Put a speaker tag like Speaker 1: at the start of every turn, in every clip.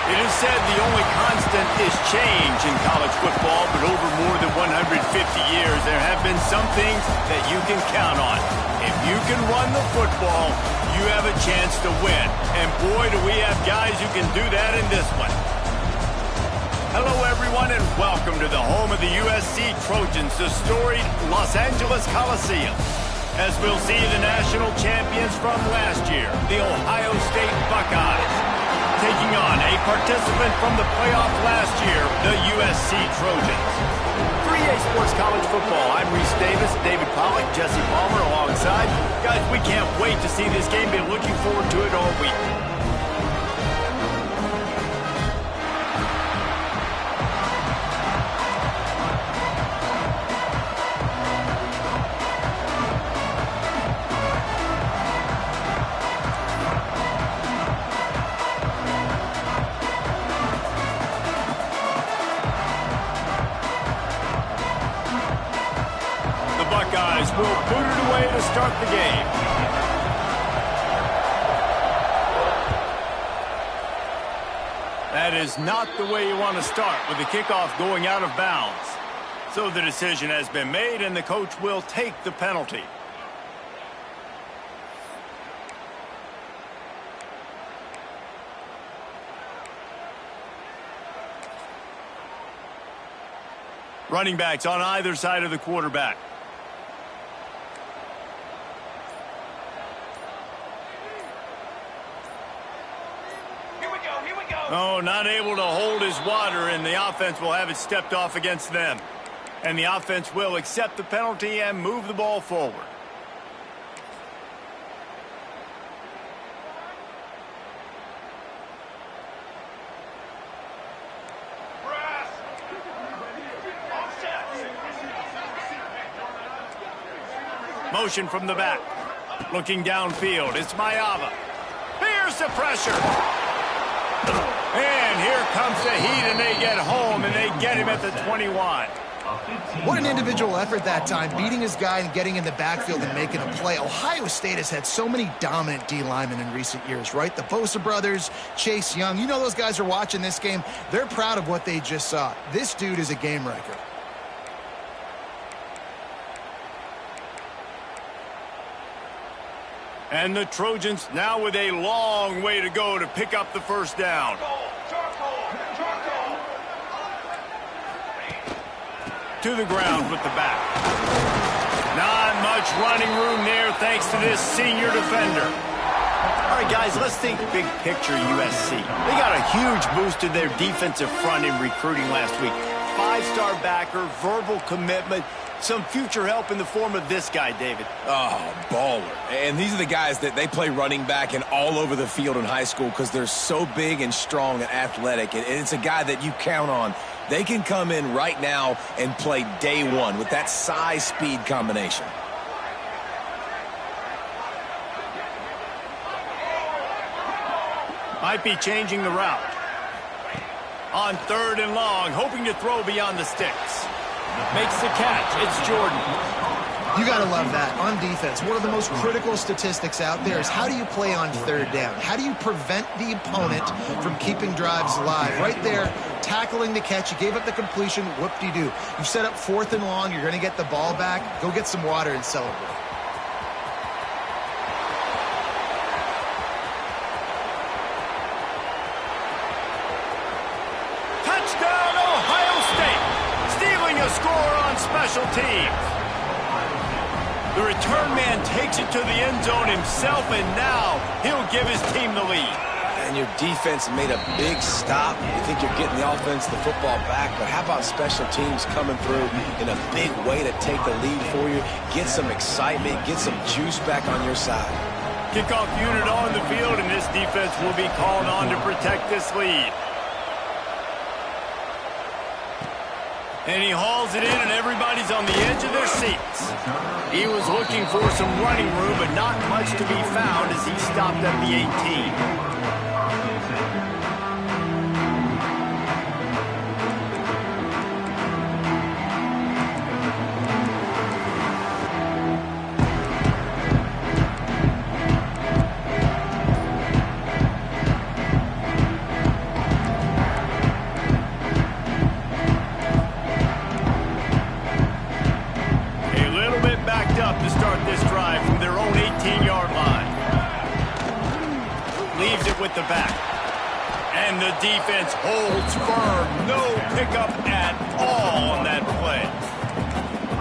Speaker 1: It is said the only constant is change in college football, but over more than 150 years, there have been some things that you can count on. If you can run the football, you have a chance to win. And boy, do we have guys who can do that in this one. Hello, everyone, and welcome to the home of the USC Trojans, the storied Los Angeles Coliseum. As we'll see the national champions from last year, the Ohio State Buckeyes, taking on a participant from the playoff last year, the USC Trojans. 3A Sports College Football, I'm Reese Davis, David Pollack, Jesse Palmer alongside. Guys, we can't wait to see this game. Been looking forward to it all week. Will boot it away to start the game. That is not the way you want to start, with the kickoff going out of bounds. So the decision has been made, and the coach will take the penalty. Running backs on either side of the quarterback. Oh, not able to hold his water, and the offense will have it stepped off against them. And the offense will accept the penalty and move the ball forward. Motion from the back. Looking downfield, it's Mayava. Here's the pressure. And here comes the heat, and they get home, and they get him at the 21.
Speaker 2: What an individual effort that time, beating his guy and getting in the backfield and making a play. Ohio State has had so many dominant D linemen in recent years, right? The Bosa brothers, Chase Young. You know those guys are watching this game. They're proud of what they just saw. This dude is a game wrecker.
Speaker 1: And the Trojans now with a long way to go to pick up the first down. To the ground with the back. Not much running room there thanks to this senior defender. All right, guys, let's think big picture USC. They got a huge boost to their defensive front in recruiting last week. 5-star backer, verbal commitment. Some future help in the form of this guy, David.
Speaker 3: Oh, baller. And these are the guys that they play running back and all over the field in high school because they're so big and strong and athletic. And it's a guy that you count on. They can come in right now and play day one with that size-speed combination.
Speaker 1: Might be changing the route. On 3rd and long, hoping to throw beyond the sticks. Makes the catch. It's Jordan.
Speaker 2: You got to love that. On defense, one of the most critical statistics out there is how do you play on 3rd down? How do you prevent the opponent from keeping drives alive? Right there, tackling the catch. You gave up the completion. Whoop-de-doo. You set up 4th and long. You're going to get the ball back. Go get some water and celebrate.
Speaker 1: Score on special teams. The return man takes it to the end zone himself, and now he'll give his team the lead.
Speaker 3: And your defense made a big stop. You think you're getting the offense, the football back, but how about special teams coming through in a big way to take the lead for you, get some excitement, get some juice back on your side.
Speaker 1: Kickoff unit on the field, and this defense will be called on to protect this lead. And he hauls it in, and everybody's on the edge of their seats. He was looking for some running room, but not much to be found as he stopped at the 18. with the back. And the defense holds firm. No pickup at all on that play.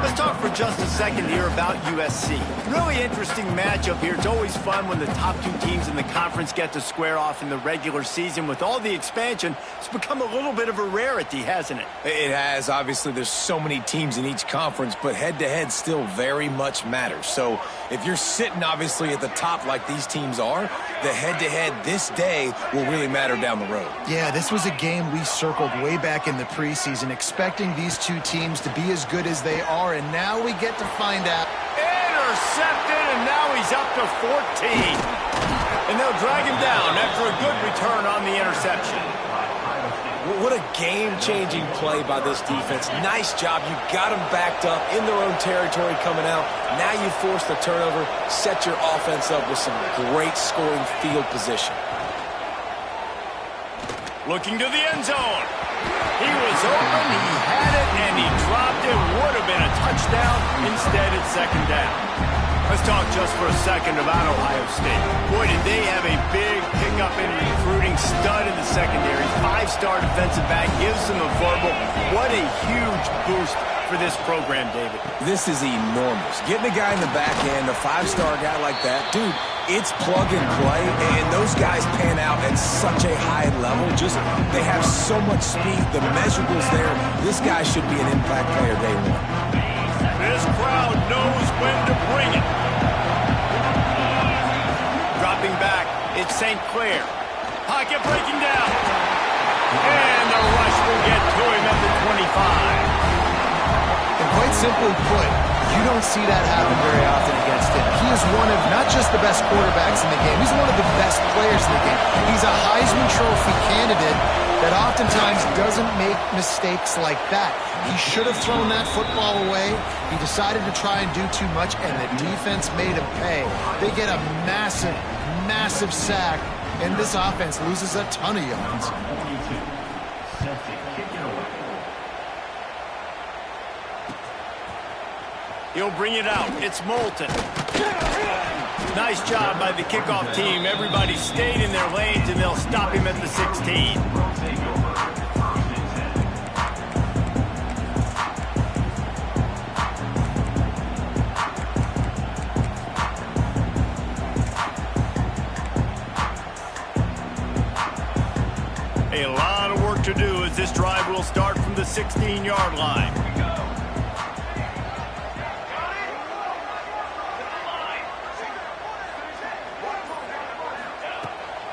Speaker 1: Let's talk for just a second here about USC. Really interesting matchup here. It's always fun when the top two teams in the conference get to square off in the regular season. With all the expansion, it's become a little bit of a rarity, hasn't it?
Speaker 3: It has. Obviously, there's so many teams in each conference, but head-to-head still very much matters. So if you're sitting, obviously, at the top like these teams are, the head-to-head this day will really matter down the road.
Speaker 2: Yeah, this was a game we circled way back in the preseason, expecting these two teams to be as good as they are, and now we get to find out.
Speaker 1: Intercepted, and now he's up to 14. And they'll drag him down after a good return on the interception.
Speaker 4: What a game-changing play by this defense. Nice job. You got them backed up in their own territory coming out. Now you force the turnover, set your offense up with some great scoring field position.
Speaker 1: Looking to the end zone. He was open, he had it, and he dropped it. Would have been a touchdown. Instead, it's second down. Let's talk just for a second about Ohio State. Boy, did they have a big pickup in recruiting. Stud in the secondary. 5-star defensive back. Gives them a verbal. What a huge boost for this program, David.
Speaker 3: This is enormous. Getting a guy in the back end, a 5-star guy like that, dude, it's plug and play, and those guys pan out at such a high level. Just, they have so much speed. The measurables there. This guy should be an impact player day one.
Speaker 1: This crowd knows when to bring it. Dropping back, it's St. Clair. Pocket breaking down. And the rush will get to him at the 25.
Speaker 2: And quite simply put, you don't see that happen very often against him. He is one of not just the best quarterbacks in the game, he's one of the best players in the game. He's a Heisman Trophy candidate that oftentimes doesn't make mistakes like that. He should have thrown that football away. He decided to try and do too much, and the defense made him pay. They get a massive, massive sack, and this offense loses a ton of yards.
Speaker 1: He'll bring it out. It's Moulton. Nice job by the kickoff team. Everybody stayed in their lanes, and they'll stop him at the 16. A lot of work to do as this drive will start from the 16-yard line.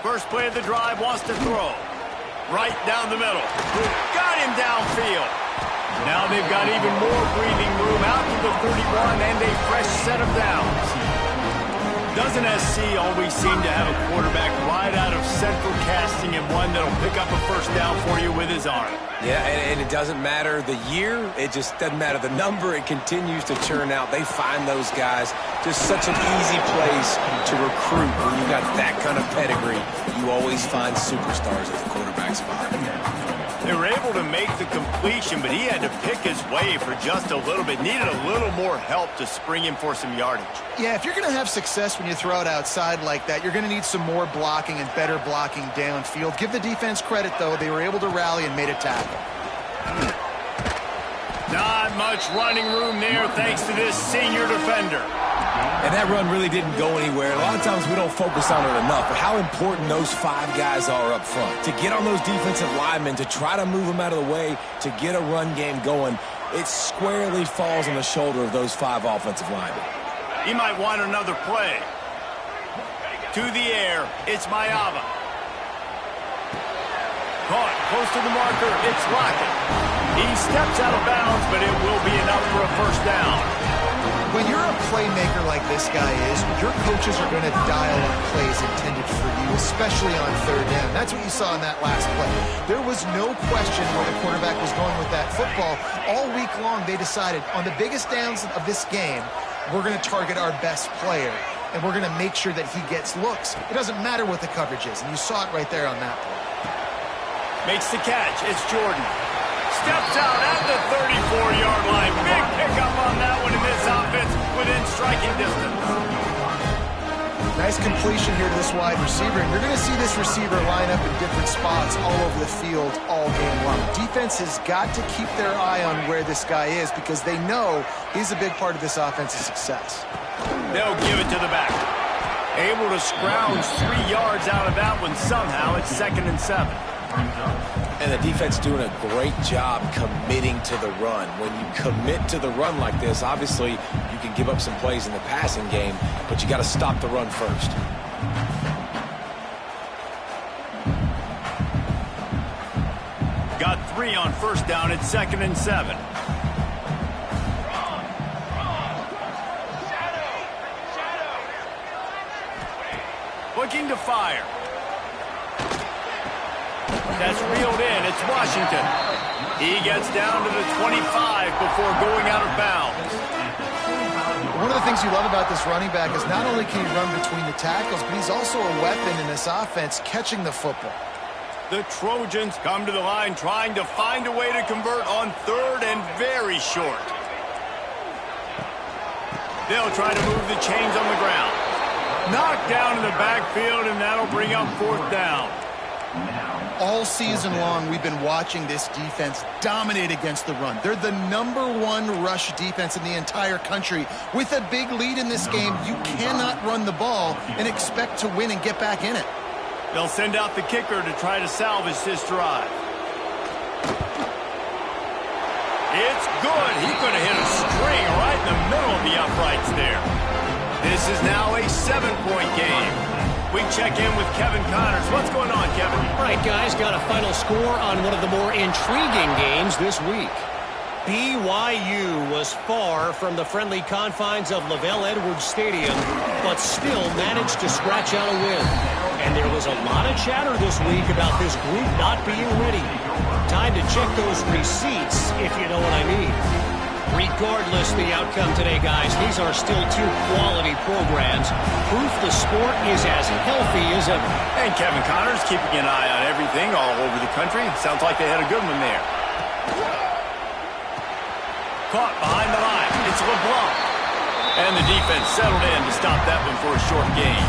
Speaker 1: First play of the drive, wants to throw. Right down the middle. Got him downfield. Now they've got even more breathing room out to the 31 and a fresh set of downs. Doesn't SC always seem to have a quarterback right out of central casting and one that'll pick up a first down for you with his arm?
Speaker 3: Yeah, and it doesn't matter the year. It just doesn't matter the number. It continues to churn out. They find those guys just such an easy place to recruit. When you've got that kind of pedigree, you always find superstars at the quarterback spot.
Speaker 1: They were able to make the completion, but he had to pick his way for just a little bit. Needed a little more help to spring him for some yardage.
Speaker 2: Yeah, if you're going to have success when you throw it outside like that, you're going to need some more blocking and better blocking downfield. Give the defense credit, though. They were able to rally and made a tackle.
Speaker 1: Not much running room there thanks to this senior defender.
Speaker 3: And that run really didn't go anywhere. A lot of times we don't focus on it enough, but how important those 5 guys are up front. To get on those defensive linemen, to try to move them out of the way, to get a run game going, it squarely falls on the shoulder of those 5 offensive linemen.
Speaker 1: He might want another play. To the air, it's Mayava. Caught close to the marker, it's Lockett. He steps out of bounds, but it will be enough for a first down.
Speaker 2: When you're a playmaker like this guy is, your coaches are going to dial up plays intended for you, especially on third down. That's what you saw in that last play. There was no question where the quarterback was going with that football. All week long, they decided on the biggest downs of this game, we're going to target our best player, and we're going to make sure that he gets looks. It doesn't matter what the coverage is, and you saw it right there on that play.
Speaker 1: Makes the catch. It's Jordan. Steps out at the 34-yard line. Big pickup on that one in this offense within striking distance.
Speaker 2: Nice Nice completion here to this wide receiver, and you're going to see this receiver line up in different spots all over the field all game long. Defense has got to keep their eye on where this guy is because they know he's a big part of this offense's success.
Speaker 1: They'll give it to the back. Able to scrounge 3 yards out of that one somehow. It's 2nd and 7.
Speaker 4: And the defense doing a great job committing to the run. When you commit to the run like this, obviously you can give up some plays in the passing game, but you got to stop the run first.
Speaker 1: Got 3 on 1st down. It's 2nd and 7. Looking to fire. That's reeled in. It's Washington. He gets down to the 25 before going out of bounds.
Speaker 2: One of the things you love about this running back is not only can he run between the tackles, but he's also a weapon in this offense catching the football.
Speaker 1: The Trojans come to the line trying to find a way to convert on 3rd and very short. They'll try to move the chains on the ground. Knocked down in the backfield, and that'll bring up 4th down.
Speaker 2: All season long, we've been watching this defense dominate against the run. They're the #1 rush defense in the entire country. With a big lead in this game, you cannot run the ball and expect to win and get back in it.
Speaker 1: They'll send out the kicker to try to salvage this drive. It's good. He could have hit a string right in the middle of the uprights there. This is now a 7-point game. We check in with Kevin Connors. What's going on, Kevin?
Speaker 5: All right, guys, got a final score on one of the more intriguing games this week. BYU was far from the friendly confines of LaVell Edwards Stadium, but still managed to scratch out a win. And there was a lot of chatter this week about this group not being ready. Time to check those receipts, if you know what I mean. Regardless the outcome today, guys, these are still 2 quality programs. Proof the sport is as healthy as ever.
Speaker 1: And Kevin Connors keeping an eye on everything all over the country. Sounds like they had a good one there. Caught behind the line. It's LeBlanc. And the defense settled in to stop that one for a short gain.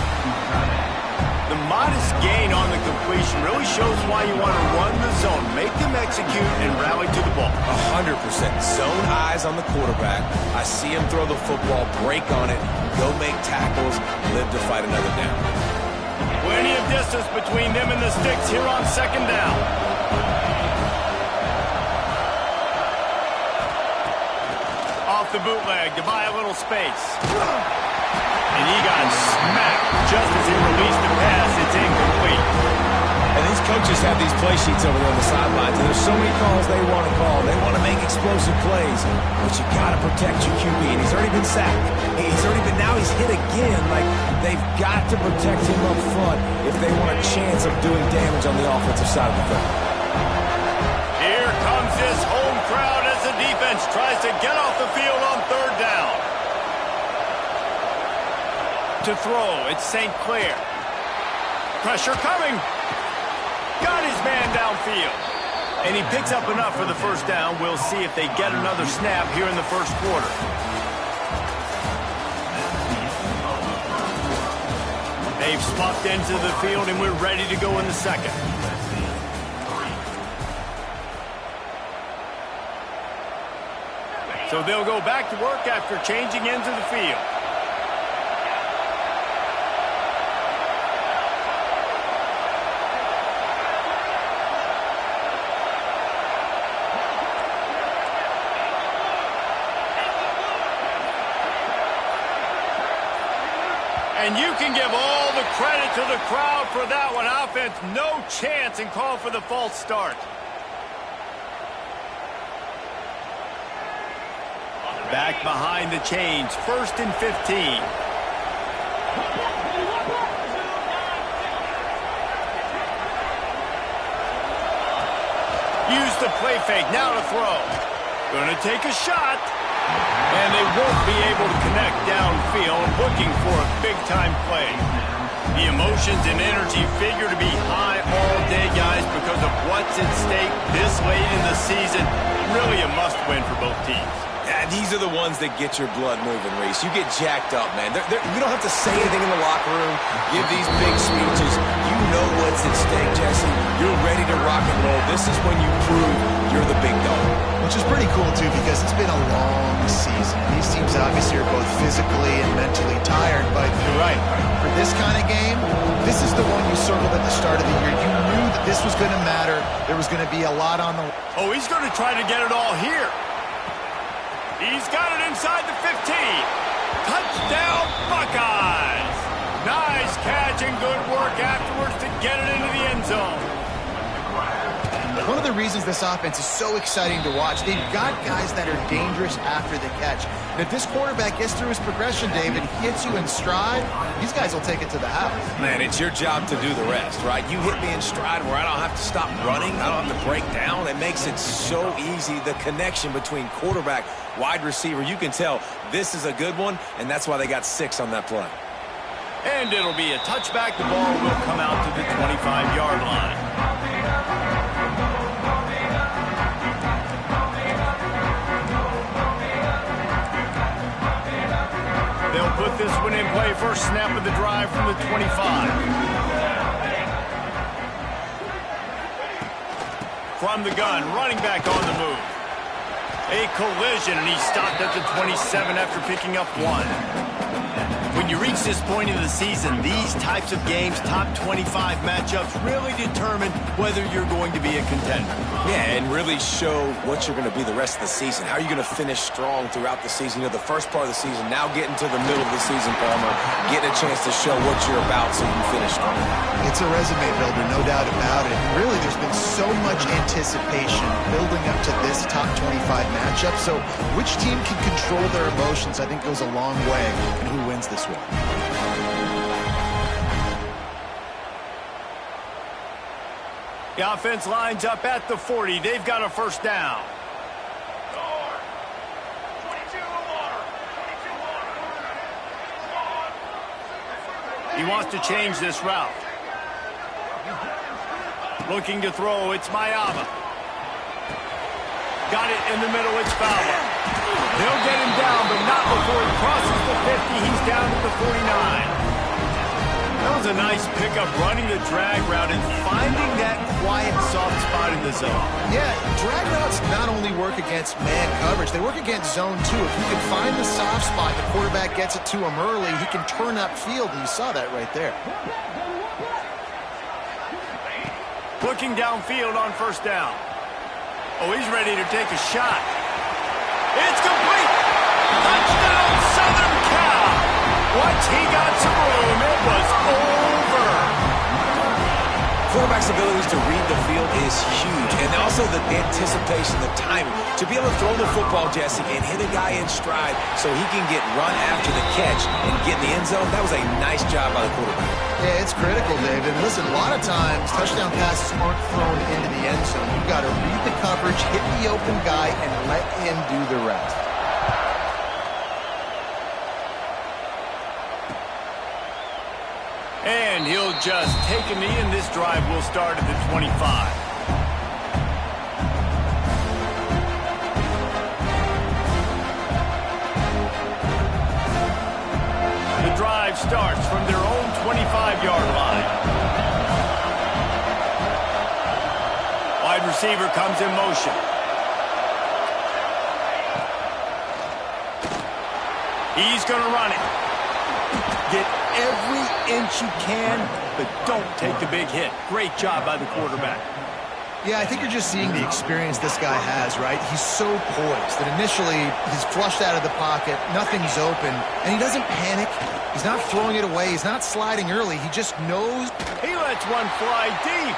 Speaker 1: The modest gain on the completion really shows why you want to run the zone, make them execute, and rally to the ball.
Speaker 3: 100%. Zone eyes on the quarterback. I see him throw the football, break on it, go make tackles, live to fight another down.
Speaker 1: Plenty of distance between them and the sticks here on 2nd down. Off the bootleg to buy a little space. And he got smacked just as he released the pass. It's incomplete.
Speaker 3: And these coaches have these play sheets over there on the sidelines, and there's so many calls they want to call. They want to make explosive plays, but you got to protect your QB, and he's already been sacked. Now he's hit again. Like, they've got to protect him up front if they want a chance of doing damage on the offensive side of the field.
Speaker 1: Here comes this home crowd as the defense tries to get off the field on 3rd down. To throw, it's St. Clair. Pressure coming. Got his man downfield. And he picks up enough for the 1st down. We'll see if they get another snap here in the 1st quarter. They've swapped into the field, and we're ready to go in the 2nd. So they'll go back to work after changing into the field. And you can give all the credit to the crowd for that one. Offense, no chance, and call for the false start. Back behind the chains, 1st and 15. Use the play fake, now to throw. Gonna take a shot. And they won't be able to connect downfield, looking for a big-time play. The emotions and energy figure to be high all day, guys, because of what's at stake this late in the season. Really a must-win for both teams.
Speaker 3: Yeah, these are the ones that get your blood moving, Reese. You get jacked up, man. You don't have to say anything in the locker room, give these big speeches. You know what's at stake, Jesse. You're ready to rock and roll. This is when you prove you're the big dog.
Speaker 2: Which is pretty cool, too, because it's been a long season. These teams obviously are both physically and mentally tired, but you're right. For this kind of game, this is the one you circled at the start of the year. You knew that this was going to matter. There was going to be a lot on the...
Speaker 1: Oh, he's going to try to get it all here. He's got it inside the 15. Touchdown, Buckeyes. Nice catch and good work afterwards to get it into the end zone.
Speaker 2: One of the reasons this offense is so exciting to watch, they've got guys that are dangerous after the catch. And if this quarterback gets through his progression, David, hits you in stride, these guys will take it to the house.
Speaker 3: Man, it's your job to do the rest, right? You hit me in stride where I don't have to stop running. I don't have to break down. It makes it so easy. The connection between quarterback, wide receiver, you can tell this is a good one, and that's why they got 6 on that play.
Speaker 1: And it'll be a touchback. The ball will come out to the 25-yard line. They'll put this one in play. First snap of the drive from the 25. From the gun, running back on the move. A collision, and he stopped at the 27 after picking up 1. When you reach this point in the season, these types of games, top 25 matchups, really determine whether you're going to be a contender.
Speaker 3: Yeah, and really show what you're going to be the rest of the season. How are you going to finish strong throughout the season? You know, the first part of the season, now getting to the middle of the season, Palmer, getting a chance to show what you're about so you can finish strong.
Speaker 2: It's a resume builder, no doubt about it. And really, there's been so much anticipation building up to this top 25 matchup. So which team can control their emotions, I think, goes a long way in who wins this one.
Speaker 1: The offense lines up at the 40. They've got a first down. He wants to change this route. Looking to throw, it's Mayama. Got it in the middle, it's Fowler. They'll get him down, but not before he crosses the 50. He's down to the 49. That was a nice pickup, running the drag route and finding that quiet, soft spot in the zone.
Speaker 2: Yeah, drag routes not only work against man coverage, they work against zone too. If you can find the soft spot, the quarterback gets it to him early, he can turn upfield, and you saw that right there.
Speaker 1: Looking downfield on first down. Oh, he's ready to take a shot. It's complete. Touchdown, Southern Cal. Once he got some room, it was over.
Speaker 3: Quarterback's abilities to read the field is huge, and also the anticipation, the timing. To be able to throw the football, Jesse, and hit a guy in stride so he can get run after the catch and get in the end zone, that was a nice job by the quarterback.
Speaker 2: Yeah, it's critical, David. Listen, a lot of times, touchdown passes aren't thrown into the end zone. You've got to read the coverage, hit the open guy, and let him do the rest.
Speaker 1: And he'll just take a knee, and this drive will start at the 25. The drive starts from their own 25-yard line. Wide receiver comes in motion. He's going to run it. Get every inch you can, but don't take the big hit. Great job by the quarterback.
Speaker 2: Yeah, I think you're just seeing the experience this guy has, right? He's so poised that initially he's flushed out of the pocket, nothing's open, and he doesn't panic. He's not throwing it away. He's not sliding early. He just knows.
Speaker 1: He lets one fly deep.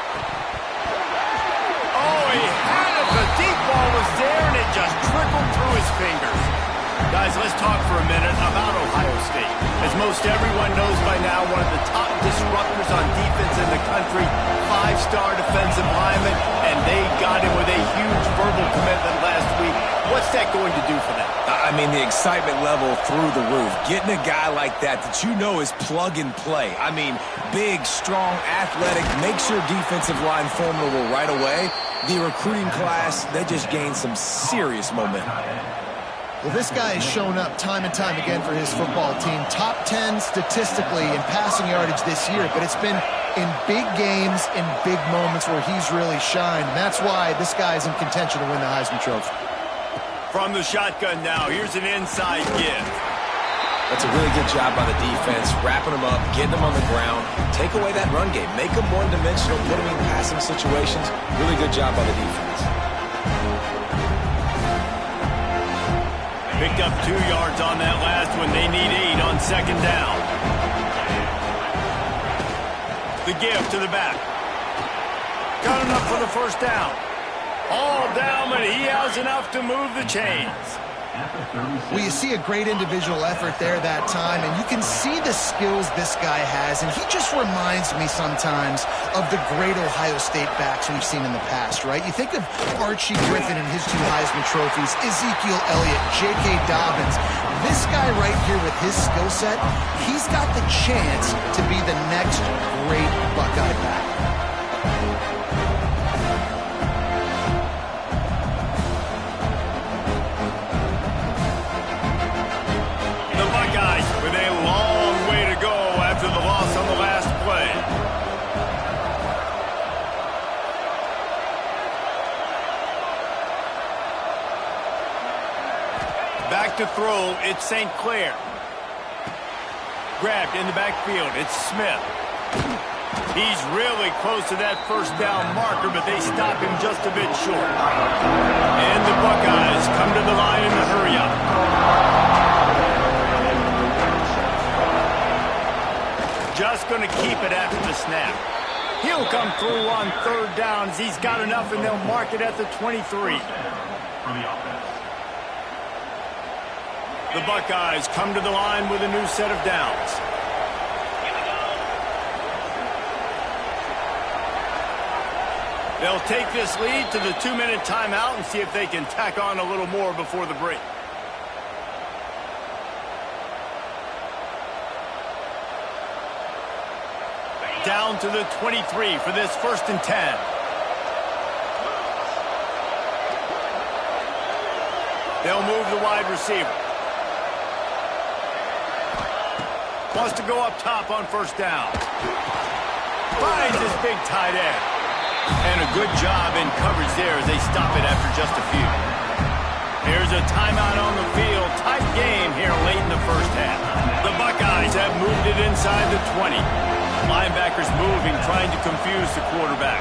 Speaker 1: Oh, he had it. The deep ball was there, and it just trickled through his fingers. Guys, let's talk for a minute about Ohio State. As most everyone knows by now, one of the top disruptors on defense in the country, 5-star defensive lineman, and they got him with a huge verbal commitment last week. What's that going to do for them?
Speaker 3: I mean, the excitement level through the roof. Getting a guy like that you know is plug and play. I mean, big, strong, athletic, makes your defensive line formidable right away. The recruiting class, they just gained some serious momentum.
Speaker 2: Well, this guy has shown up time and time again for his football team. Top 10 statistically in passing yardage this year, but it's been in big games, in big moments where he's really shined. And that's why this guy is in contention to win the Heisman Trophy.
Speaker 1: From the shotgun now, here's an inside give.
Speaker 4: That's a really good job by the defense, wrapping them up, getting them on the ground, take away that run game, make them one-dimensional, put them in passing situations. Really good job by the defense.
Speaker 1: Picked up 2 yards on that last one. They need 8 on second down. The give to the back. Got enough for the first down. All down, but he has enough to move the chains.
Speaker 2: Well, you see a great individual effort there that time, and you can see the skills this guy has, and he just reminds me sometimes of the great Ohio State backs we've seen in the past, right? You think of Archie Griffin and his 2 Heisman trophies, Ezekiel Elliott, J.K. Dobbins. This guy right here with his skill set, he's got the chance to be the next great Buckeye back.
Speaker 1: With a long way to go after the loss on the last play. Back to throw, it's St. Clair. Grabbed in the backfield, it's Smith. He's really close to that first down marker, but they stop him just a bit short. And the Buckeyes come to the line in the hurry-up. Just going to keep it after the snap. He'll come through on third downs. He's got enough, and they'll mark it at the 23. The Buckeyes come to the line with a new set of downs. They'll take this lead to the 2-minute timeout and see if they can tack on a little more before the break. Down to the 23 for this 1st and 10. They'll move the wide receiver. Wants to go up top on first down. Finds his big tight end. And a good job in coverage there as they stop it after just a few. Here's a timeout on the field. Tight game here late in the first half. The Buckeyes have moved it inside the 20. Linebackers moving, trying to confuse the quarterback.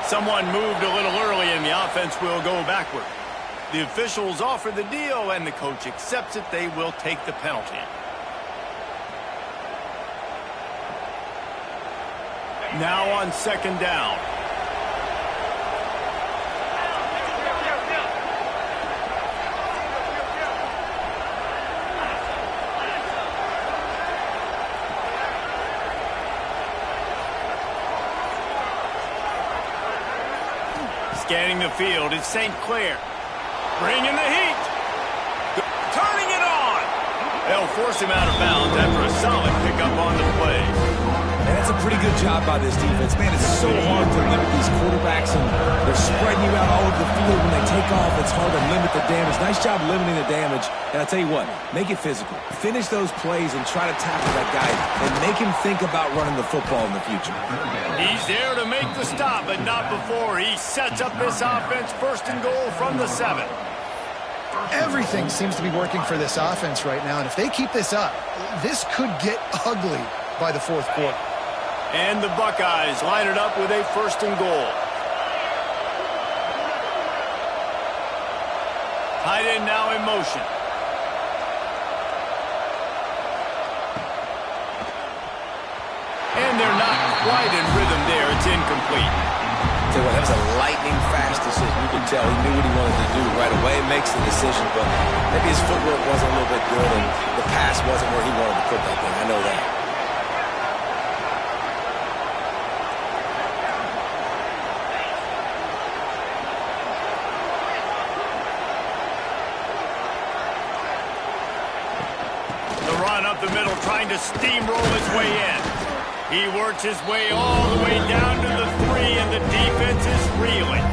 Speaker 1: Someone moved a little early and the offense will go backward. The officials offer the deal and the coach accepts it. They will take the penalty. Now on second down. Scanning the field, it's St. Clair. Bringing the heat. Turning it on. They'll force him out of bounds after a solid pickup on the play.
Speaker 3: And that's a pretty good job by this defense. Man, it's so hard to limit these quarterbacks, and they're spreading you out all over the field. When they take off, it's hard to limit the damage. Nice job limiting the damage. And I'll tell you what, make it physical. Finish those plays and try to tackle that guy and make him think about running the football in the future.
Speaker 1: He's there to make the stop, but not before. He sets up this offense 1st and goal from the 7.
Speaker 2: Everything seems to be working for this offense right now, and if they keep this up, this could get ugly by the 4th quarter.
Speaker 1: And the Buckeyes line it up with a 1st and goal. Tight end now in motion. And they're not quite in rhythm there. It's incomplete.
Speaker 3: Tell you what, that was a lightning-fast decision. You could tell he knew what he wanted to do right away. Makes the decision, but maybe his footwork wasn't a little bit good, and the pass wasn't where he wanted to put that thing. I know that.
Speaker 1: The run up the middle, trying to to steamroll his way in. He works his way all the way down to the 3, and the defense is reeling.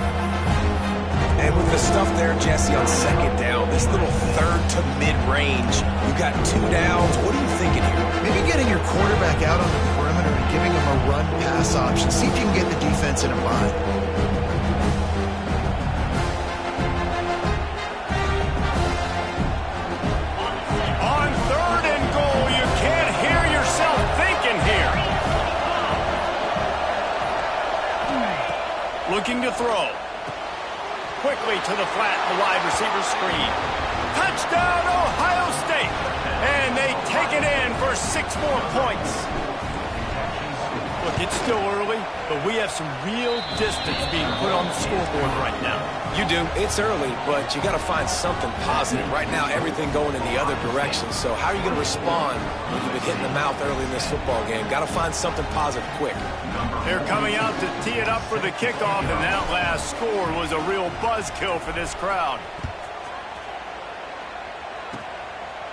Speaker 3: And with the stuff there, Jesse, on second down, this little third to mid-range, you got 2 downs. What are you thinking here?
Speaker 2: Maybe getting your quarterback out on the perimeter and giving him a run-pass option. See if you can get the defense in a bind.
Speaker 1: On 3rd and goal, you can't hear yourself thinking here. Looking to throw. Quickly to the flat, the wide receiver screen. Touchdown, Ohio State! And they take it in for 6 more points. Look, it's still early, but we have some real distance being put on the scoreboard right now.
Speaker 4: You do. It's early, but you got to find something positive. Right now, everything going in the other direction. So how are you going to respond when you've been hitting the mouth early in this football game? Got to find something positive quick.
Speaker 1: They're coming out to tee it up for the kickoff, and that last score was a real buzzkill for this crowd.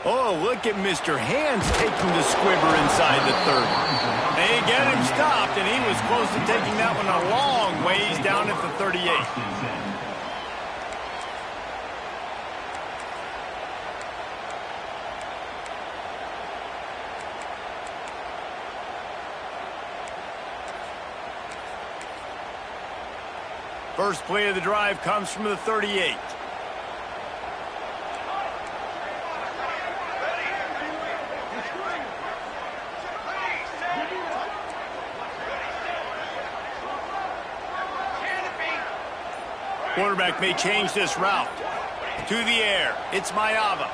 Speaker 1: Oh, look at Mr. Hands taking the squibber inside the 30. They get him stopped, and he was close to taking that one a long ways down at the 38. First play of the drive comes from the 38. Quarterback may change this route. To the air. It's Mayava.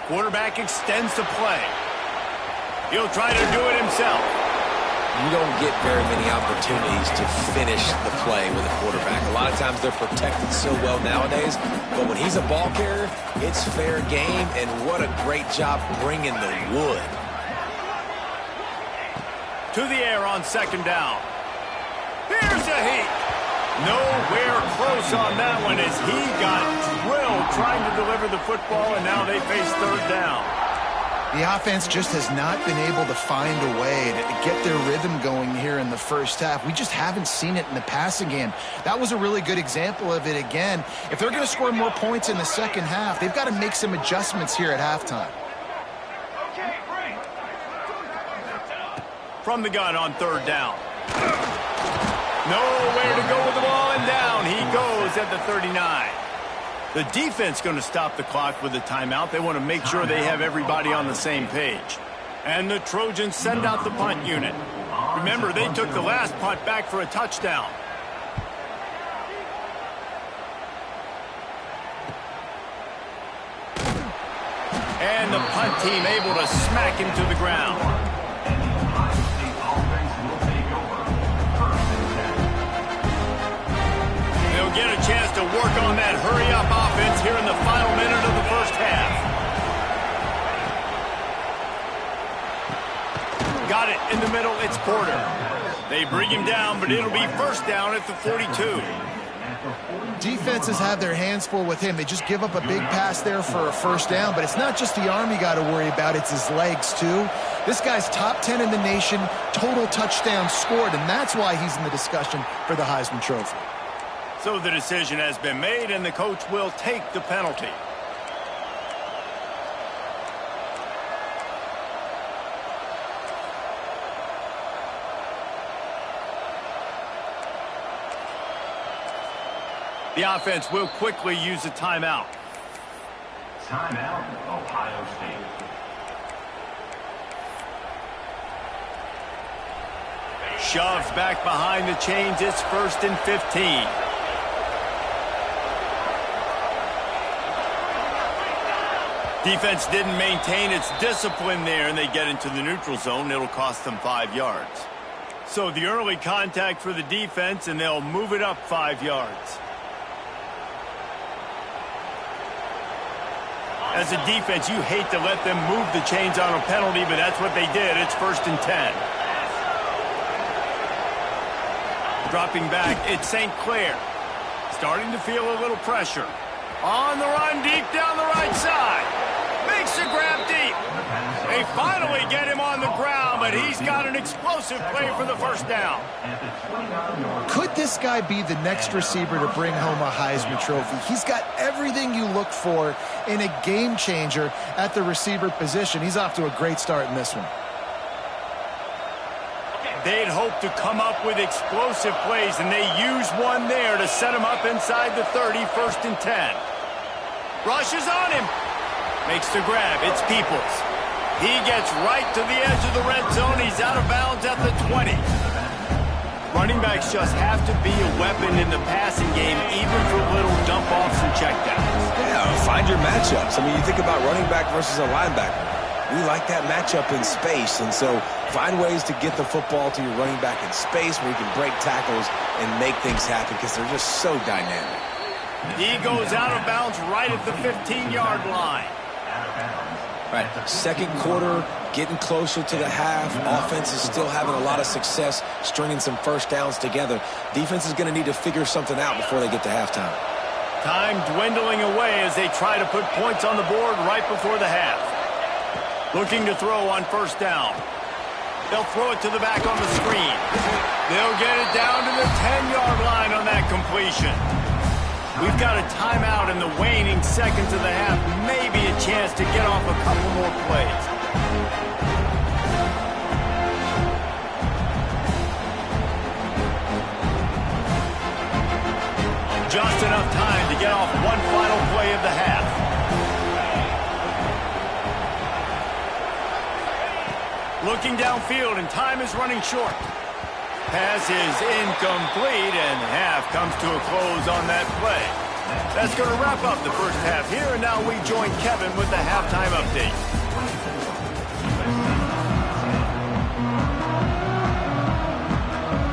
Speaker 1: Quarterback extends the play. He'll try to do it himself.
Speaker 3: You don't get very many opportunities to finish the play with a quarterback. A lot of times they're protected so well nowadays, but when he's a ball carrier, it's fair game, and what a great job bringing the wood.
Speaker 1: To the air on 2nd down. Here's a heat. Nowhere close on that one as he got drilled trying to deliver the football, and now they face 3rd down.
Speaker 2: The offense just has not been able to find a way to get their rhythm going here in the first half. We just haven't seen it in the passing game. That was a really good example of it again. If they're going to score more points in the second half, they've got to make some adjustments here at halftime.
Speaker 1: From the gun on 3rd down. Nowhere to go with the ball, and down he goes at the 39. The defense going to stop the clock with a timeout. They want to make sure they have everybody on the same page. And the Trojans send out the punt unit. Remember, they took the last punt back for a touchdown. And the punt team able to smack him to the ground. They'll get a chance to work on that hurry-up offense here in the final minute of the first half. Got it in the middle. It's Porter. They bring him down, but it'll be 1st down at the 42.
Speaker 2: Defenses have their hands full with him. They just give up a big pass there for a 1st down, but it's not just the arm you got to worry about. It's his legs, too. This guy's top 10 in the nation, total touchdowns scored, and that's why he's in the discussion for the Heisman Trophy.
Speaker 1: So the decision has been made, and the coach will take the penalty. The offense will quickly use a timeout.
Speaker 6: Timeout, Ohio State.
Speaker 1: Shoves back behind the chains. It's 1st and 15. Defense didn't maintain its discipline there, and they get into the neutral zone. It'll cost them 5 yards. So the early contact for the defense, and they'll move it up 5 yards. As a defense, you hate to let them move the chains on a penalty, but that's what they did. It's 1st and 10. Dropping back, it's St. Clair. Starting to feel a little pressure. On the run, deep down the right side. Makes the grab deep. They finally get him on the ground, but he's got an explosive play for the first down.
Speaker 2: Could this guy be the next receiver to bring home a Heisman Trophy? He's got everything you look for in a game changer at the receiver position. He's off to a great start in this one.
Speaker 1: They'd hope to come up with explosive plays, and they used one there to set him up inside the 30, 1st and 10. Rushes on him. Makes the grab. It's Peoples. He gets right to the edge of the red zone. He's out of bounds at the 20. Running backs just have to be a weapon in the passing game, even for little dump-offs and checkdowns.
Speaker 3: Yeah, find your matchups. I mean, you think about running back versus a linebacker. We like that matchup in space, and so find ways to get the football to your running back in space where you can break tackles and make things happen because they're just so dynamic.
Speaker 1: He goes out of bounds right at the 15-yard line.
Speaker 3: Right, second quarter, getting closer to the half. Offense is still having a lot of success stringing some first downs together. Defense is going to need to figure something out before they get to halftime.
Speaker 1: Time dwindling away as they try to put points on the board right before the half. Looking to throw on first down. They'll throw it to the back on the screen. They'll get it down to the 10-yard line on that completion. We've got a timeout in the waning seconds of the half. Maybe a chance to get off a couple more plays. Just enough time to get off one final play of the half. Looking downfield, and time is running short. Pass is incomplete, and half comes to a close on that play. That's going to wrap up the first half here, and now we join Kevin with the halftime update.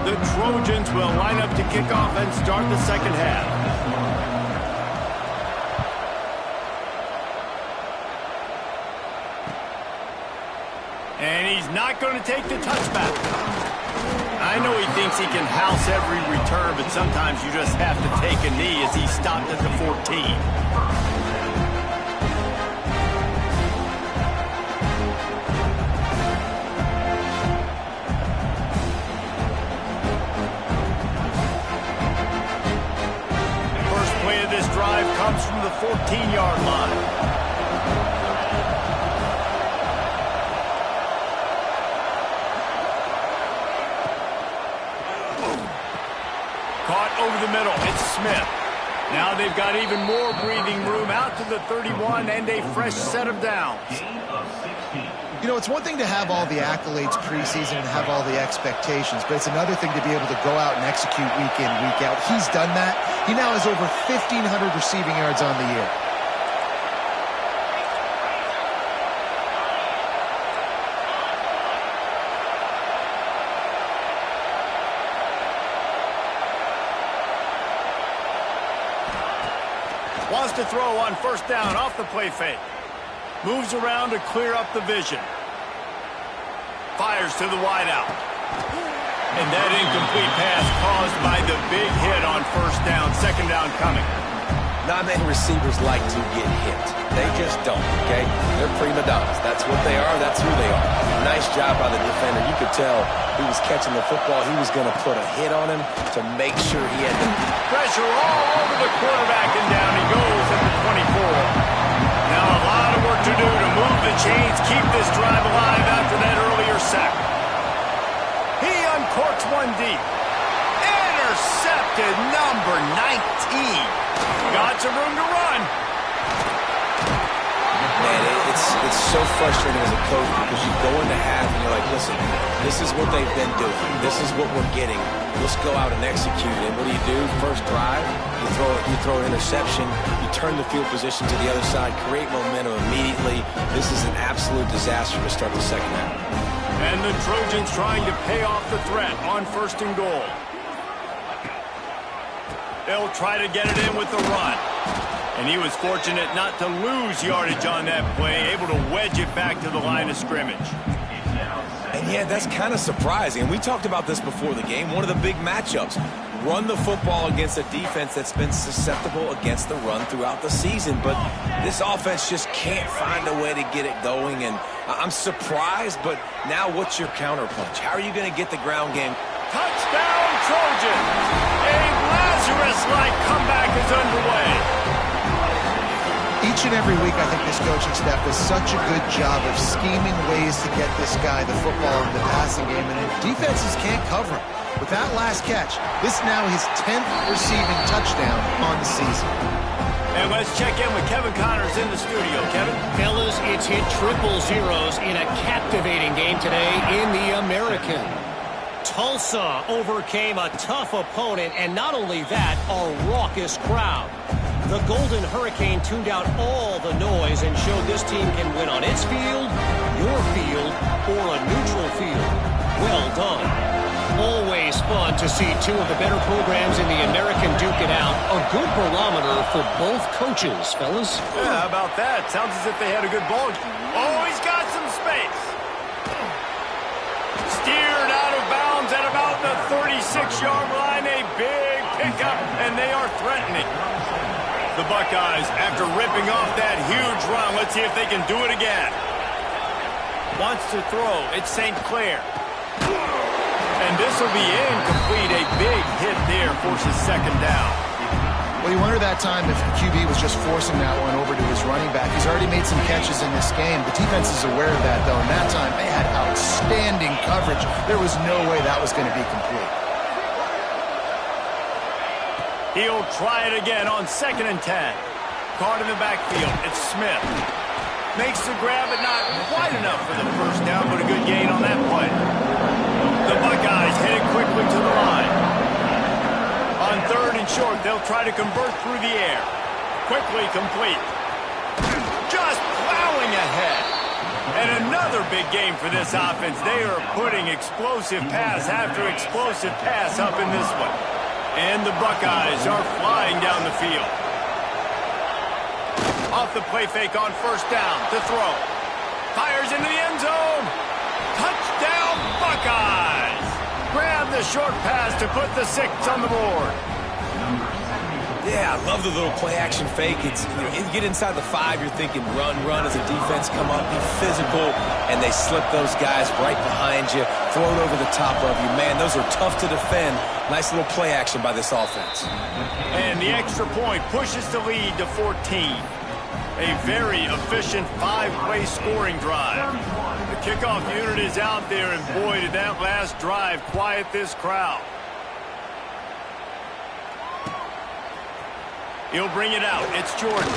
Speaker 1: The Trojans will line up to kick off and start the second half. And he's not going to take the touchback. I know he thinks he can house every return, but sometimes you just have to take a knee as he's stopped at the 14. First play of this drive comes from the 14-yard line. Caught over the middle. It's Smith. Now they've got even more breathing room out to the 31 and a fresh set of downs.
Speaker 2: You know, it's one thing to have all the accolades preseason and have all the expectations, but it's another thing to be able to go out and execute week in, week out. He's done that. He now has over 1,500 receiving yards on the year.
Speaker 1: Wants to throw on first down off the play fake. Moves around to clear up the vision. Fires to the wideout. And that incomplete pass caused by the big hit on first down. Second down coming.
Speaker 3: Not many receivers like to get hit. They just don't, okay? They're prima donnas. That's what they are. That's who they are. Nice job by the defender. You could tell he was catching the football. He was going to put a hit on him to make sure he had the
Speaker 1: pressure all over the quarterback, and down he goes at the 24. Now a lot of work to do to move the chains, keep this drive alive after that earlier sack. He uncorks one deep. Intercepted, number 19. Got some room to run.
Speaker 3: Man, it's so frustrating as a coach because you go into half and you're like, listen, this is what they've been doing. This is what we're getting. Let's go out and execute. And what do? First drive, you throw an interception, you turn the field position to the other side, create momentum immediately. This is an absolute disaster to start the second half.
Speaker 1: And the Trojans trying to pay off the threat on first and goal. They'll try to get it in with the run. And he was fortunate not to lose yardage on that play, able to wedge it back to the line of scrimmage.
Speaker 3: And yeah, that's kind of surprising. We talked about this before the game, one of the big matchups. run the football against a defense that's been susceptible against the run throughout the season. But this offense just can't find a way to get it going. And I'm surprised, but now what's your counterpunch? How are you going to get the ground game?
Speaker 1: Touchdown, Trojans! A Lazarus-like comeback is underway.
Speaker 2: Each and every week, I think this coaching staff does such a good job of scheming ways to get this guy the football in the passing game, and defenses can't cover him. With that last catch, this is now his 10th receiving touchdown on the season.
Speaker 1: And let's check in with Kevin Connors in the studio. Kevin?
Speaker 5: Fellas, it's hit triple zeros in a captivating game today in the American. Tulsa overcame a tough opponent, and not only that, a raucous crowd. The Golden Hurricane tuned out all the noise and showed this team can win on its field, your field, or a neutral field. Well done. Always fun to see two of the better programs in the American duke it out. A good barometer for both coaches, fellas.
Speaker 1: Yeah, how about that? Sounds as if they had a good ball. Oh, he's got some space. Steered out of bounds at about the 36-yard line. A big pickup, and they are threatening. The Buckeyes, after ripping off that huge run, let's see if they can do it again. Wants to throw. It's St. Clair. And this will be incomplete. A big hit there forces second down.
Speaker 2: Well, you wonder that time if the QB was just forcing that one over to his running back. He's already made some catches in this game. The defense is aware of that, though, and that time they had outstanding coverage. There was no way that was going to be complete.
Speaker 1: He'll try it again on 2nd and 10. Caught in the backfield. It's Smith. Makes the grab, but not quite enough for the first down, but a good gain on that play. The Buckeyes headed quickly to the line. On 3rd and short, they'll try to convert through the air. Quickly complete. Just plowing ahead. And another big game for this offense. They are putting explosive pass after explosive pass up in this one. And the Buckeyes are flying down the field. Off the play fake on 1st down to throw. Fires into the end zone. Touchdown, Buckeyes. Grab the short pass to put the 6 on the board.
Speaker 3: Yeah, I love the little play-action fake. It's, you get inside the 5, you're thinking run as a defense, come up, be physical, and they slip those guys right behind you, throw it over the top of you. Man, those are tough to defend. Nice little play-action by this offense.
Speaker 1: And the extra point pushes the lead to 14. A very efficient 5-play scoring drive. The kickoff unit is out there, and boy, did that last drive quiet this crowd. He'll bring it out. It's Jordan.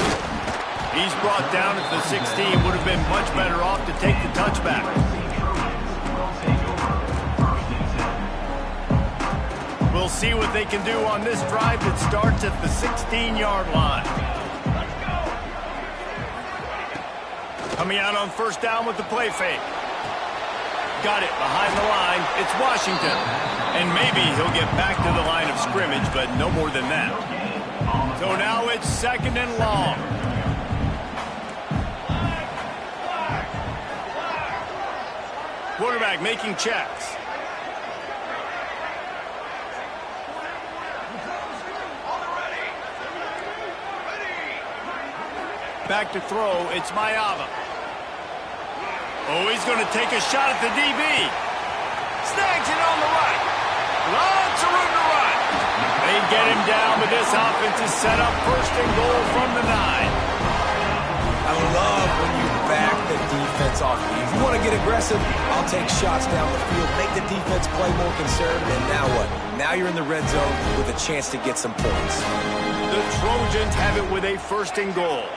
Speaker 1: He's brought down at the 16. Would have been much better off to take the touchback. We'll see what they can do on this drive that starts at the 16-yard line. Coming out on 1st down with the play fake. Got it behind the line. It's Washington. And maybe he'll get back to the line of scrimmage, but no more than that. So now it's 2nd and long. Quarterback making checks. Back to throw. It's Mayava. Oh, he's going to take a shot at the DB. Snags it on the right. Lots of room to run. They get him down, but this offense is set up 1st and goal from the 9.
Speaker 3: I love when you back the defense off. If you want to get aggressive, I'll take shots down the field, make the defense play more conservative, and now what? Now you're in the red zone with a chance to get some points.
Speaker 1: The Trojans have it with a 1st and goal.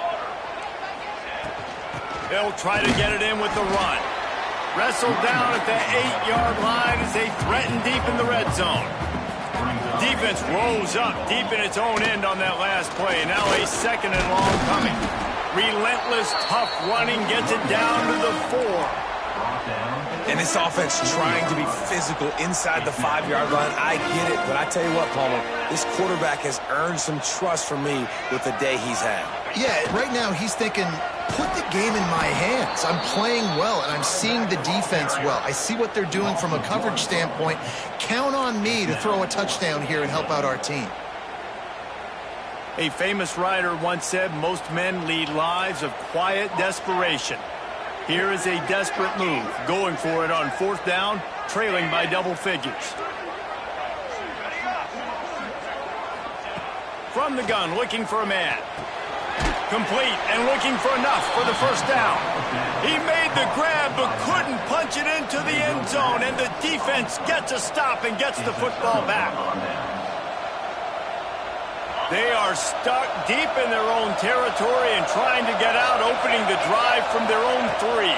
Speaker 1: They'll try to get it in with the run. Wrestled down at the 8-yard line as they threaten deep in the red zone. Defense rose up deep in its own end on that last play. Now a 2nd and long coming. Relentless, tough running gets it down to the 4.
Speaker 3: And this offense trying to be physical inside the 5-yard line. I get it, but I tell you what, Palmer, this quarterback has earned some trust from me with the day he's had.
Speaker 2: Yeah, right now he's thinking, put the game in my hands. I'm playing well, and I'm seeing the defense well. I see what they're doing from a coverage standpoint. Count on me to throw a touchdown here and help out our team.
Speaker 1: A famous writer once said, most men lead lives of quiet desperation. Here is a desperate move, going for it on 4th down, trailing by double figures. From the gun, looking for a man. Complete and looking for enough for the 1st down. He made the grab but couldn't punch it into the end zone, and the defense gets a stop and gets the football back. They are stuck deep in their own territory and trying to get out, opening the drive from their own 3.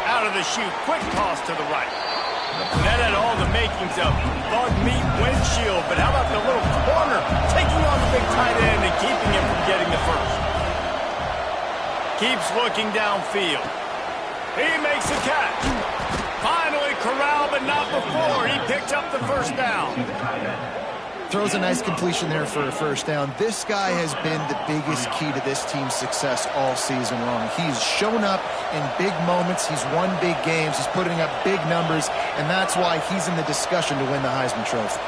Speaker 1: Out of the chute, quick toss to the right. That had all the makings of bug meat windshield, but how about the little corner taking on the big tight end and keeping him from getting the first? Keeps looking downfield. He makes a catch. Finally corralled, but not before. He picks up the 1st down.
Speaker 2: Throws a nice completion there for a 1st down. This guy has been the biggest key to this team's success all season long. He's shown up in big moments. He's won big games. He's putting up big numbers, and that's why he's in the discussion to win the Heisman Trophy.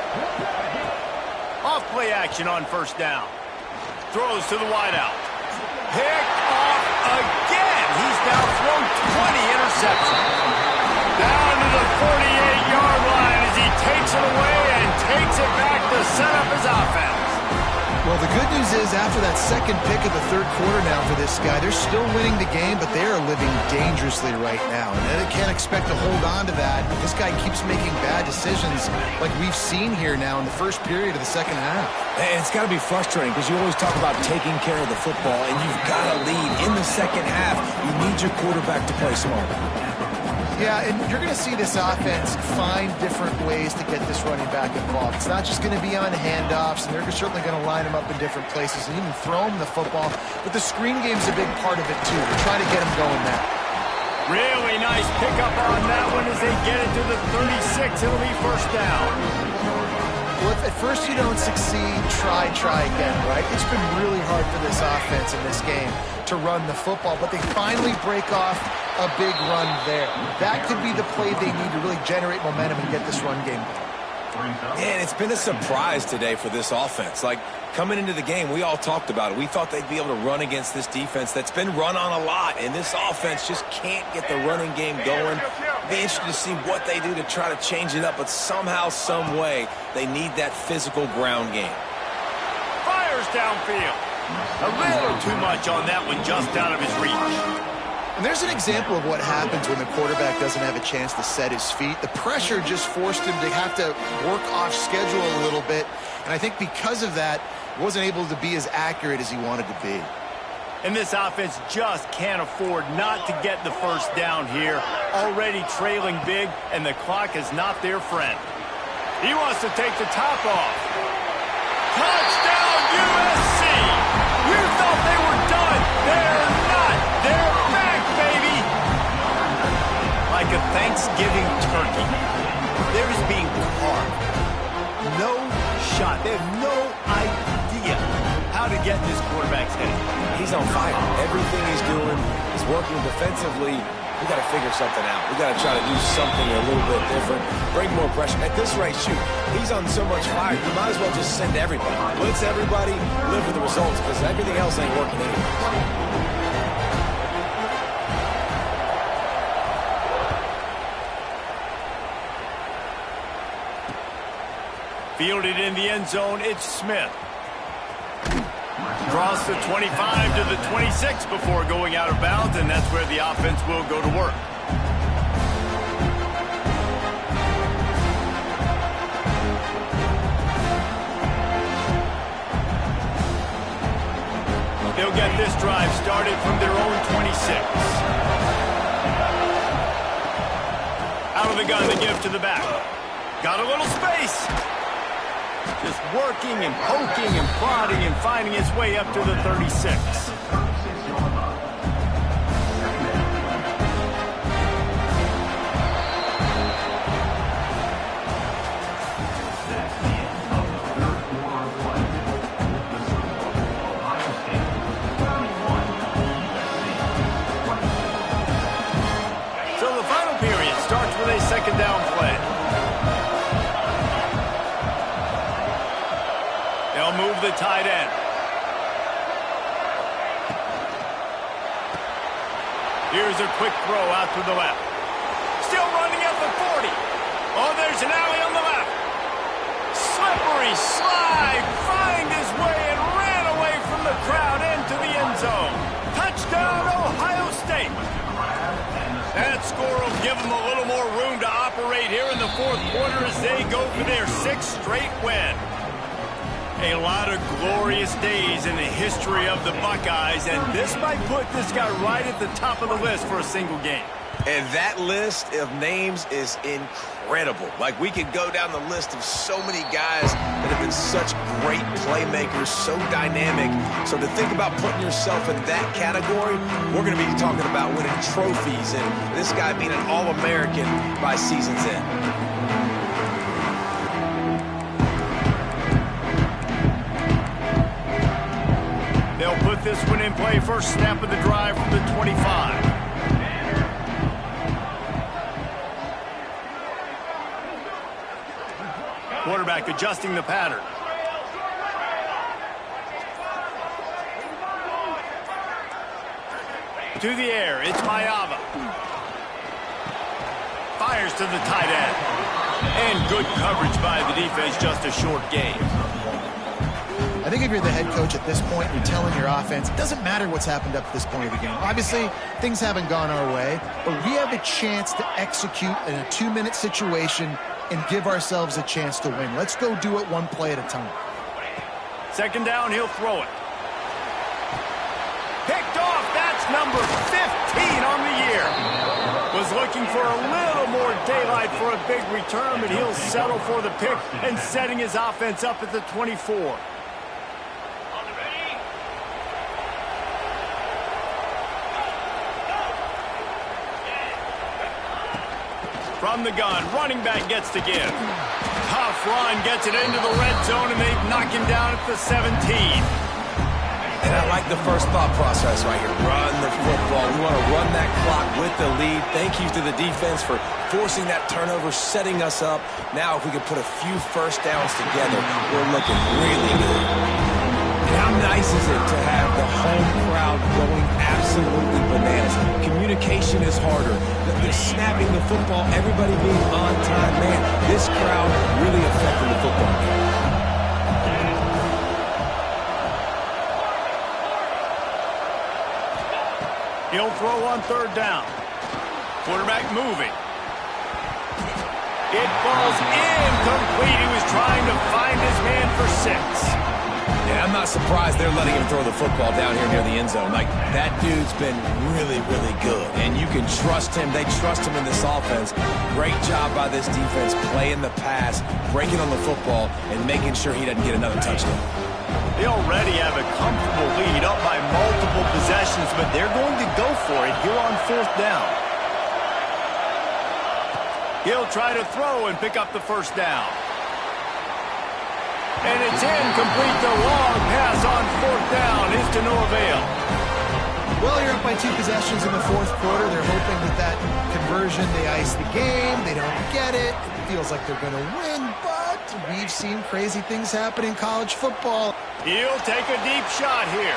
Speaker 1: Off play action on 1st down. Throws to the wideout. Picked off again. He's now thrown 20 interceptions. Down to the 48-yard line as he takes it away and takes it back to set up his offense.
Speaker 2: Well, the good news is after that second pick of the 3rd quarter now for this guy, they're still winning the game, but they are living dangerously right now. And they can't expect to hold on to that. This guy keeps making bad decisions like we've seen here now in the first period of the second half.
Speaker 3: And it's got to be frustrating because you always talk about taking care of the football, and you've got to lead in the second half. You need your quarterback to play smart.
Speaker 2: Yeah, and you're going to see this offense find different ways to get this running back involved. It's not just going to be on handoffs, and they're certainly going to line him up in different places and even throw him the football. But the screen game's a big part of it, too. They're trying to get him going now.
Speaker 1: Really nice pickup on that one as they get it to the 36. It'll be 1st down.
Speaker 2: Well, if at first you don't succeed, try again, right? It's been really hard for this offense in this game to run the football, but they finally break off a big run there. That could be the play they need to really generate momentum and get this run game going.
Speaker 3: Man, it's been a surprise today for this offense. Like, coming into the game, we all talked about it. We thought they'd be able to run against this defense that's been run on a lot, and this offense just can't get the running game going. Be interested to see what they do to try to change it up, but somehow, some way, they need that physical ground game.
Speaker 1: Fires downfield. A little too much on that one, just out of his reach.
Speaker 2: And there's an example of what happens when the quarterback doesn't have a chance to set his feet. The pressure just forced him to have to work off schedule a little bit. And I think because of that, wasn't able to be as accurate as he wanted to be.
Speaker 1: And this offense just can't afford not to get the 1st down here. Already trailing big, and the clock is not their friend. He wants to take the top off. Touchdown, USC! You thought they were done. They're not. They're back, baby! Like a Thanksgiving turkey. They're just being carved. No shot. They have no idea how to get this quarterback's head.
Speaker 3: He's on fire. Everything he's doing is working defensively. We got to figure something out. We got to try to do something a little bit different. Bring more pressure. At this rate, shoot, he's on so much fire, you might as well just send everybody. Blitz everybody, live with the results, because everything else ain't working anyway.
Speaker 1: Fielded in the end zone, it's Smith. Cross the 25 to the 26 before going out of bounds, and that's where the offense will go to work. They'll get this drive started from their own 26. Out of the gun, the give to the back. Got a little space. Just working and poking and prodding and finding his way up to the 36. They'll move the tight end. Here's a quick throw out to the left. Still running at the 40. Oh, there's an alley on the left. Slippery slide. Find his way and ran away from the crowd into the end zone. Touchdown, Ohio State. That score will give them a little more room to operate here in the fourth quarter as they go for their 6th straight win. A lot of glorious days in the history of the Buckeyes, and this might put this guy right at the top of the list for a single game.
Speaker 3: And that list of names is incredible. Like, we could go down the list of so many guys that have been such great playmakers, so dynamic. So to think about putting yourself in that category, we're going to be talking about winning trophies and this guy being an All-American by season's end.
Speaker 1: They'll put this one in play. First snap of the drive from the 25. Quarterback adjusting the pattern. To the air, it's Mayava. Fires to the tight end. And good coverage by the defense, just a short game.
Speaker 2: I think if you're the head coach at this point, you're telling your offense, it doesn't matter what's happened up to this point of the game. Obviously, things haven't gone our way, but we have a chance to execute in a 2-minute situation and give ourselves a chance to win. Let's go do it one play at a time.
Speaker 1: Second down, he'll throw it. Picked off, that's number 15 on the year. Was looking for a little more daylight for a big return, but he'll settle for the pick and setting his offense up at the 24. From the gun, running back gets to give. Tough run, gets it into the red zone, and they knock him down at the 17.
Speaker 3: And I like the first thought process right here. Run the football. We want to run that clock with the lead. Thank you to the defense for forcing that turnover, setting us up. Now, if we could put a few first downs together, we're looking really good. And how nice is it to have the home crowd going absolutely bananas? Communication is harder. The snapping the football, everybody being on time. Man, this crowd really affecting the football game.
Speaker 1: He'll throw on third down. Quarterback moving. It falls incomplete. He was trying to find his man for 6.
Speaker 3: Yeah, I'm not surprised they're letting him throw the football down here near the end zone. Like, that dude's been really, really good. And you can trust him. They trust him in this offense. Great job by this defense playing the pass, breaking on the football, and making sure he doesn't get another touchdown.
Speaker 1: They already have a comfortable lead up by multiple possessions, but they're going to go for it here on fourth down. He'll try to throw and pick up the first down. And it's incomplete. The long pass on fourth down is to no avail.
Speaker 2: Well, you're up by 2 possessions in the fourth quarter. They're hoping that that conversion, they ice the game. They don't get it. It feels like they're going to win, but we've seen crazy things happen in college football.
Speaker 1: He'll take a deep shot here.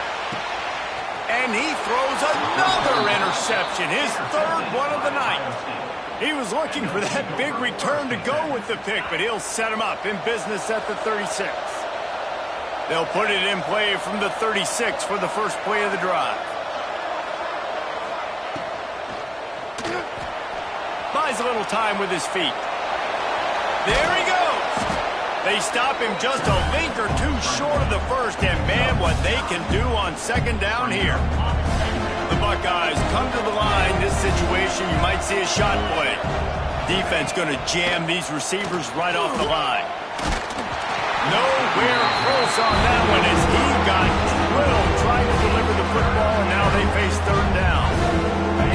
Speaker 1: And he throws another interception, his third one of the night. He was looking for that big return to go with the pick, but he'll set him up in business at the 36. They'll put it in play from the 36 for the first play of the drive. Buys a little time with his feet. There he goes. They stop him just a link or two short of the first, and man, what they can do on second down here. The Buckeyes come to the line. This situation, you might see a shot play. Defense going to jam these receivers right off the line. Nowhere close on that one as he got drilled trying to deliver the football, and now they face third down.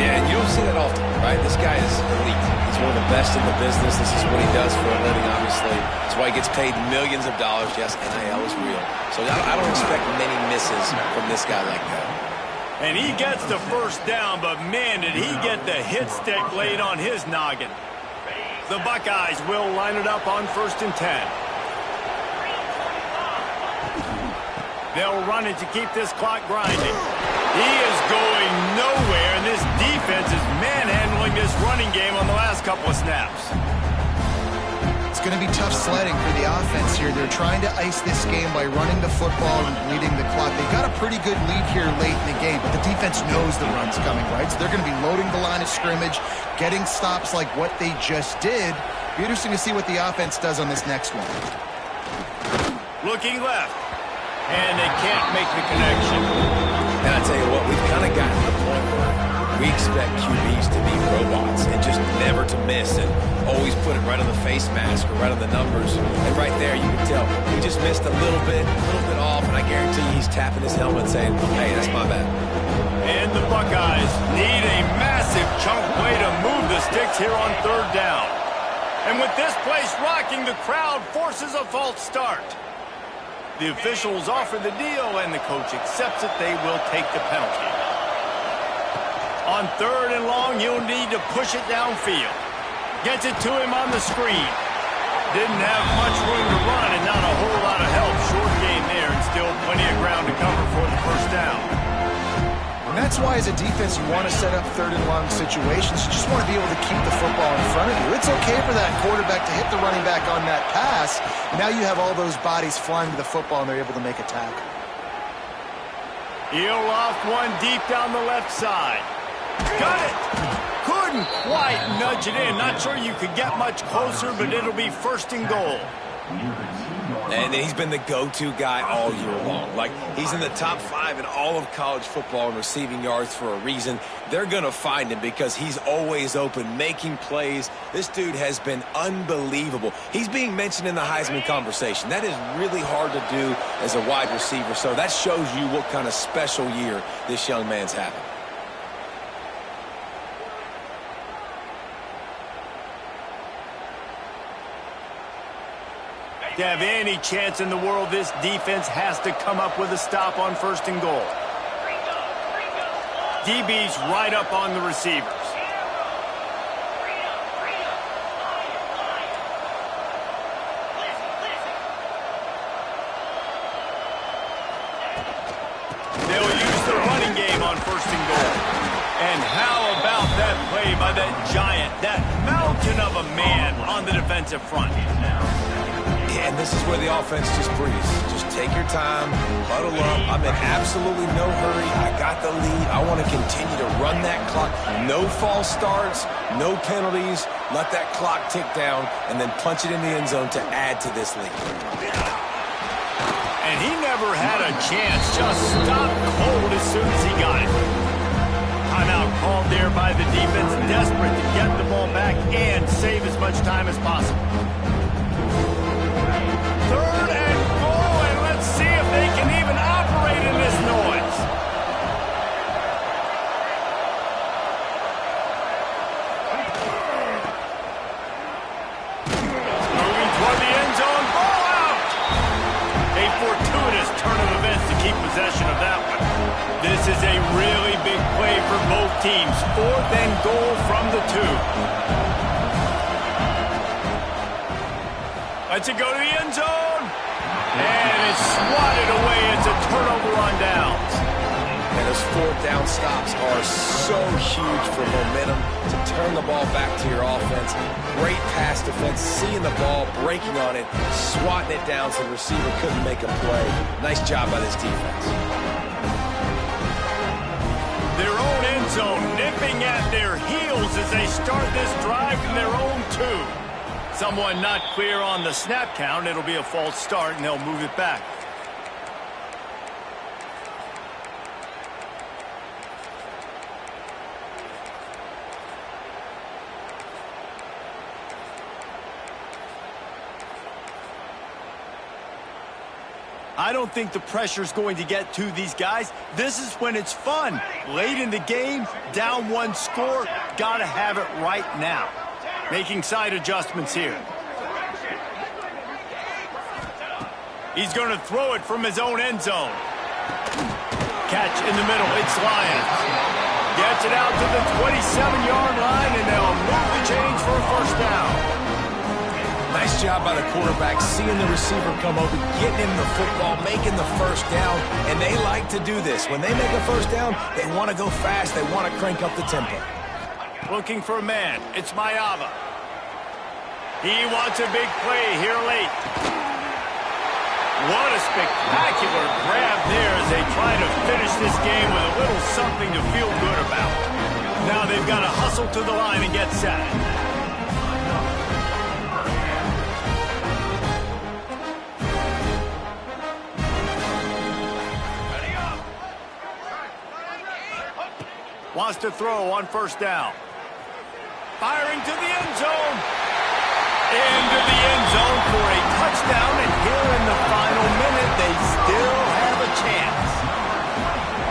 Speaker 3: Yeah, and you don't see that often, right? This guy is elite. He's one of the best in the business. This is what he does for a living, obviously. That's why he gets paid millions of dollars. Yes, NIL is real. So I don't expect many misses from this guy like that.
Speaker 1: And he gets the first down, but man, did he get the hit stick laid on his noggin. The Buckeyes will line it up on 1st and 10. They'll run it to keep this clock grinding. He is going nowhere, and this defense is manhandling this running game on the last couple of snaps.
Speaker 2: It's going to be tough sledding for the offense here. They're trying to ice this game by running the football and bleeding the clock. They've got a pretty good lead here late in the game, but the defense knows the run's coming, right? So they're going to be loading the line of scrimmage, getting stops like what they just did. Be interesting to see what the offense does on this next one.
Speaker 1: Looking left. And they can't make the connection.
Speaker 3: And I tell you what, we've kind of gotten to the point where we expect QBs to be robots and just never to miss and always put it right on the face mask or right on the numbers. And right there, you can tell he just missed a little bit off, and I guarantee he's tapping his helmet saying, hey, that's my bad.
Speaker 1: And the Buckeyes need a massive chunk play to move the sticks here on third down. And with this place rocking, the crowd forces a false start. The officials offer the deal, and the coach accepts it. They will take the penalty. On third and long, you'll need to push it downfield. Gets it to him on the screen. Didn't have much room to run and not a whole lot of help. Short game there, and still plenty of ground to cover for the first down.
Speaker 2: And that's why, as a defense, you want to set up third and long situations. You just want to be able to keep the football in front of you. It's okay for that quarterback to hit the running back on that pass. Now you have all those bodies flying to the football, and they're able to make a tackle.
Speaker 1: He'll loft one deep down the left side. Got it! Couldn't quite nudge it in. Not sure you could get much closer, but it'll be first and goal.
Speaker 3: And he's been the go-to guy all year long. Like, he's in the top 5 in all of college football in receiving yards for a reason. They're going to find him because he's always open, making plays. This dude has been unbelievable. He's being mentioned in the Heisman conversation. That is really hard to do as a wide receiver, so that shows you what kind of special year this young man's having.
Speaker 1: To have any chance in the world, this defense has to come up with a stop on first and goal. DB's right up on the receivers. They'll use the running game on first and goal. And how about that play by that giant, that mountain of a man on the defensive front?
Speaker 3: And this is where the offense just breathes. Just take your time, huddle up. I'm in absolutely no hurry. I got the lead. I want to continue to run that clock. No false starts, no penalties. Let that clock tick down, and then punch it in the end zone to add to this lead.
Speaker 1: And he never had a chance. Just stopped cold as soon as he got it. Timeout called there by the defense, desperate to get the ball back and save as much time as possible. Third and goal, and let's see if they can even operate in this noise. Moving toward the end zone, ball out. A fortuitous turn of events to keep possession of that one. This is a really big play for both teams. Fourth and goal from the 2. Let's it go to the end zone. And it's swatted away. It's a turnover on downs.
Speaker 3: And those fourth down stops are so huge for momentum to turn the ball back to your offense. Great pass defense, seeing the ball, breaking on it, swatting it down so the receiver couldn't make a play. Nice job by this defense.
Speaker 1: Their own end zone nipping at their heels as they start this drive from their own 2. Someone not clear on the snap count. It'll be a false start, and they'll move it back. I don't think the pressure's going to get to these guys. This is when it's fun. Late in the game, down 1 score, gotta have it right now. Making side adjustments here. He's going to throw it from his own end zone. Catch in the middle. It's Lyons. Gets it out to the 27-yard line, and they'll move the chains for a first down.
Speaker 3: Nice job by the quarterback, seeing the receiver come over, getting him the football, making the first down, and they like to do this. When they make a first down, they want to go fast. They want to crank up the tempo.
Speaker 1: Looking for a man. It's Maiava. He wants a big play here late. What a spectacular grab there as they try to finish this game with a little something to feel good about. Now they've got to hustle to the line and get set. Wants to throw on first down. Firing to the end zone. Into the end zone for a touchdown, and here in the final minute, they still have a chance.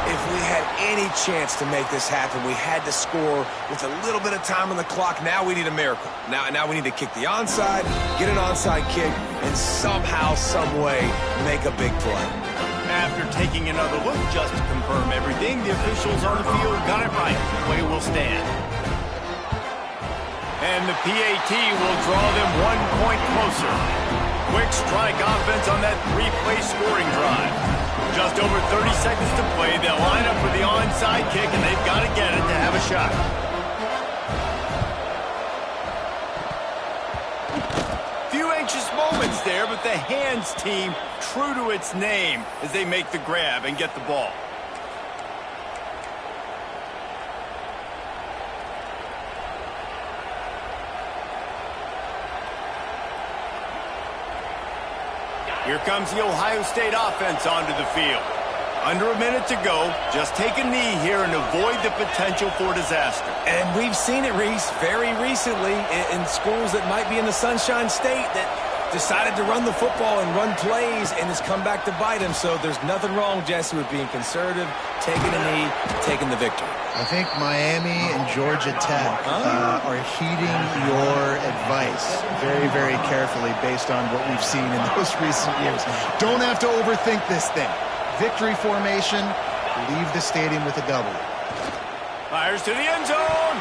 Speaker 3: If we had any chance to make this happen, we had to score with a little bit of time on the clock. Now we need a miracle. Now we need to kick the onside, get an onside kick, and somehow, some way, make a big play.
Speaker 1: After taking another look just to confirm everything, the officials on the field got it right. Play will stand. And the PAT will draw them 1 point closer. Quick strike offense on that 3-play scoring drive. Just over 30 seconds to play. They'll line up for the onside kick, and they've got to get it to have a shot. Few anxious moments there, but the hands team true to its name as they make the grab and get the ball. Here comes the Ohio State offense onto the field. Under a minute to go. Just take a knee here and avoid the potential for disaster.
Speaker 3: And we've seen it, Reese, very recently in schools that might be in the Sunshine State that decided to run the football and run plays, and it's come back to bite him. So there's nothing wrong, Jesse, with being conservative, taking a knee, taking the victory.
Speaker 2: I think Miami and Georgia Tech are heeding your advice very, very carefully based on what we've seen in those recent years. Don't have to overthink this thing. Victory formation, leave the stadium with a W.
Speaker 1: Fires to the end zone.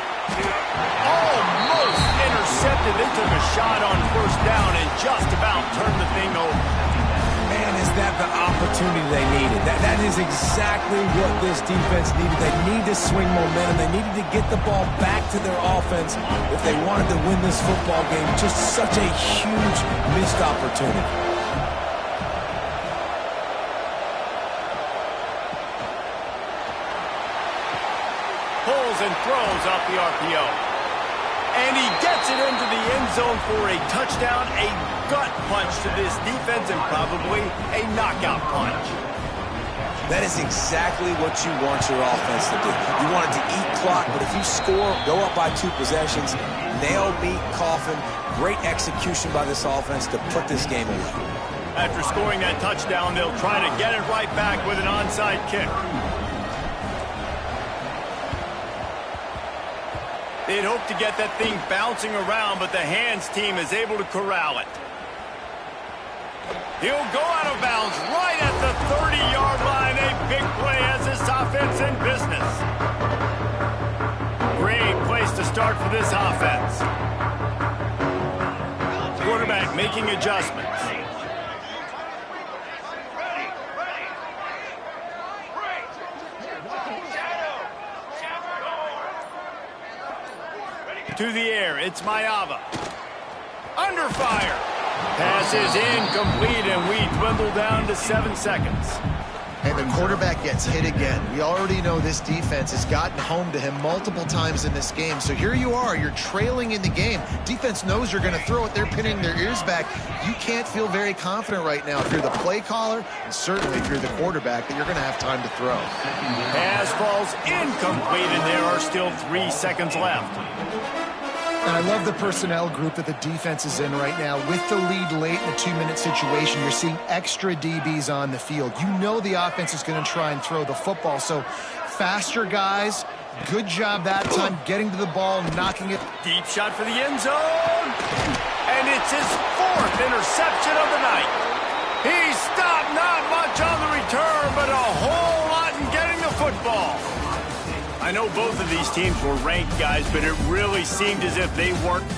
Speaker 1: Almost intercepted. They took a shot on first down and just about turned the thing over.
Speaker 3: Man, is that the opportunity they needed. That is exactly what this defense needed. They need to swing momentum. They needed to get the ball back to their offense if they wanted to win this football game. Just such a huge missed opportunity.
Speaker 1: Pulls and throws off the RPO. And he gets it into the end zone for a touchdown, a gut punch to this defense, and probably a knockout punch.
Speaker 3: That is exactly what you want your offense to do. You want it to eat clock, but if you score, go up by 2 possessions, nail, meet, coffin, great execution by this offense to put this game away.
Speaker 1: After scoring that touchdown, they'll try to get it right back with an onside kick. They'd hope to get that thing bouncing around, but the hands team is able to corral it. He'll go out of bounds right at the 30-yard line. A big play as this offense in business. Great place to start for this offense. Quarterback making adjustments. To the air, it's Maiava. Under fire. Pass is incomplete, and we dwindle down to 7 seconds.
Speaker 2: And the quarterback gets hit again. We already know this defense has gotten home to him multiple times in this game. So here you are, you're trailing in the game. Defense knows you're going to throw it. They're pinning their ears back. You can't feel very confident right now if you're the play caller, and certainly if you're the quarterback, that you're going to have time to throw.
Speaker 1: Pass falls incomplete, and there are still 3 seconds left.
Speaker 2: And I love the personnel group that the defense is in right now. With the lead late in a 2-minute situation, you're seeing extra DBs on the field. You know the offense is going to try and throw the football. So faster guys, good job that time getting to the ball, knocking it.
Speaker 1: Deep shot for the end zone. And it's his 4th interception of the night. He stopped, not much on the return, but a whole lot in getting the football. I know both of these teams were ranked, guys, but it really seemed as if they weren't